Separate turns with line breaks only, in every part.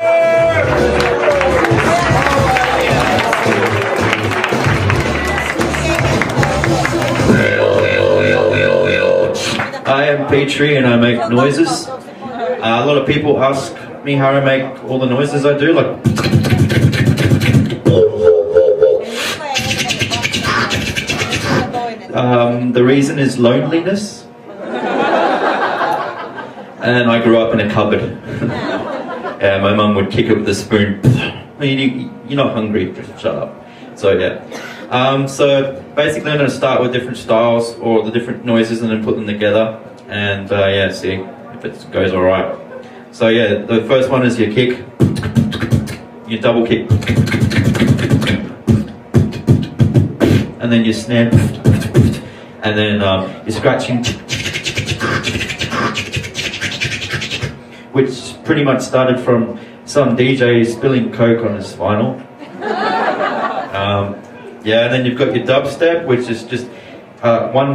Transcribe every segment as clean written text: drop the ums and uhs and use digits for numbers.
I am Petrie and I make noises. A lot of people ask me how I make all the noises I do, like the reason is loneliness. And I grew up in a cupboard. My mum would kick it with a spoon. You're not hungry, just shut up. So yeah. So basically I'm going to start with different styles or the different noises and then put them together and yeah, see if it goes alright. So yeah, the first one is your kick, your double kick, and then your snare, and then your scratching, which pretty much started from some DJ spilling coke on his vinyl. Yeah, and then you've got your dubstep, which is just one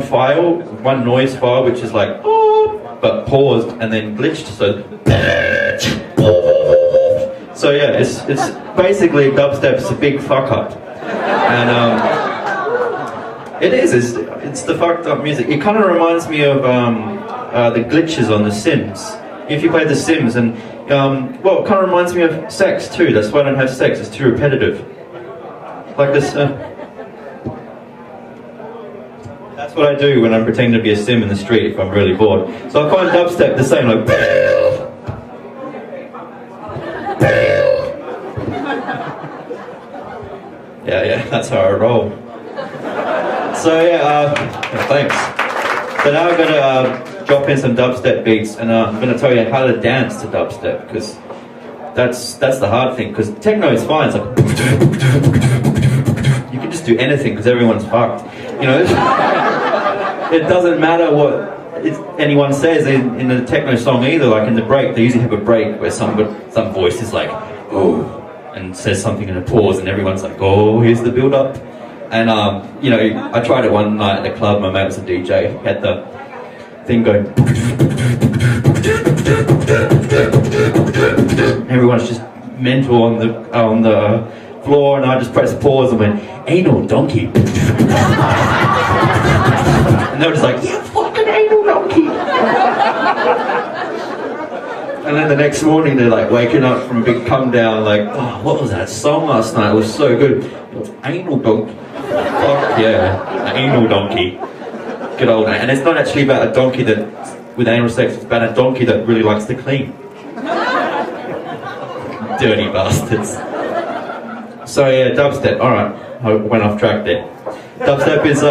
noise file, which is like, oh, but paused and then glitched, so yeah, it's basically dubstep's a big fuck up. And it's the fucked up music. It kind of reminds me of the glitches on The Sims. If you play The Sims, and well, it kind of reminds me of sex too. That's why I don't have sex, it's too repetitive. Like this. That's what I do when I'm pretending to be a sim in the street if I'm really bored. So I find dubstep the same, like yeah, that's how I roll. So yeah, thanks. So now I'm gonna drop in some dubstep beats, and I'm gonna tell you how to dance to dubstep, because that's the hard thing. Because techno is fine, it's like you can just do anything because everyone's fucked. You know, it doesn't matter what anyone says in a techno song either. Like in the break, they usually have a break where some voice is like, oh, and says something in a pause, and everyone's like, oh, here's the build-up. And you know, I tried it one night at the club. My mate was a DJ. He had the thing going. Everyone's just mental on the floor, and I just pressed pause and went, anal donkey. And they were just like, yeah, fucking anal donkey. And then the next morning they're like waking up from a big come down, like, oh, what was that song last night? It was so good. It was anal donkey. Fuck yeah, anal donkey. Good old name. And it's not actually about a donkey that with anal sex, it's about a donkey that really likes to clean. Dirty bastards. So yeah, dubstep, alright, I went off track there. Dubstep is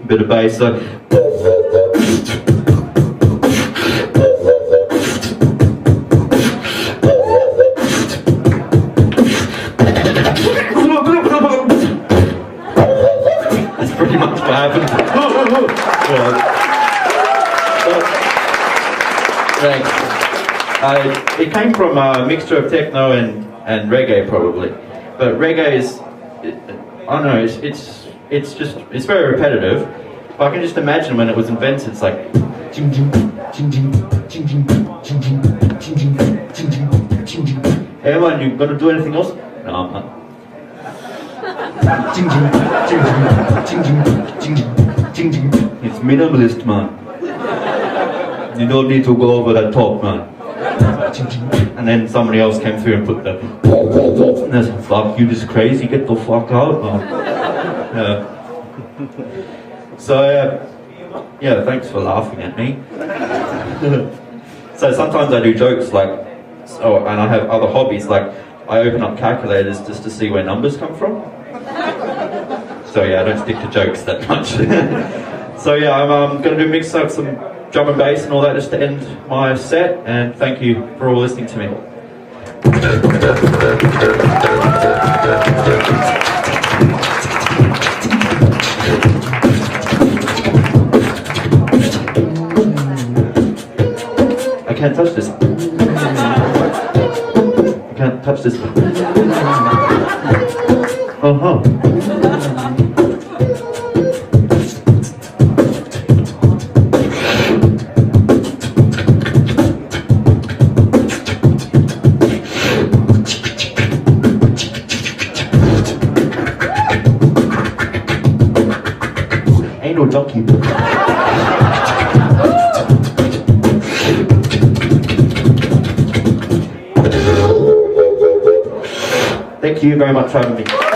bit of bass, so that's pretty much what happened. Thanks. It came from a mixture of techno and reggae probably, but reggae is, I don't know, it's very repetitive. But I can just imagine when it was invented, it's like hey man, you gonna do anything else? No, I'm not. It's minimalist, man. You don't need to go over the top, man. And then somebody else came through and put the and I said, fuck you, this is crazy, get the fuck out, man. Yeah. So yeah, thanks for laughing at me. So sometimes I do jokes like, and I have other hobbies, like I open up calculators just to see where numbers come from. So yeah, I don't stick to jokes that much. So yeah, I'm going to mix up some drum and bass and all that just to end my set, and thank you for all listening to me. I can't touch this. I can't touch this. Uh-huh. Thank you very much for having me.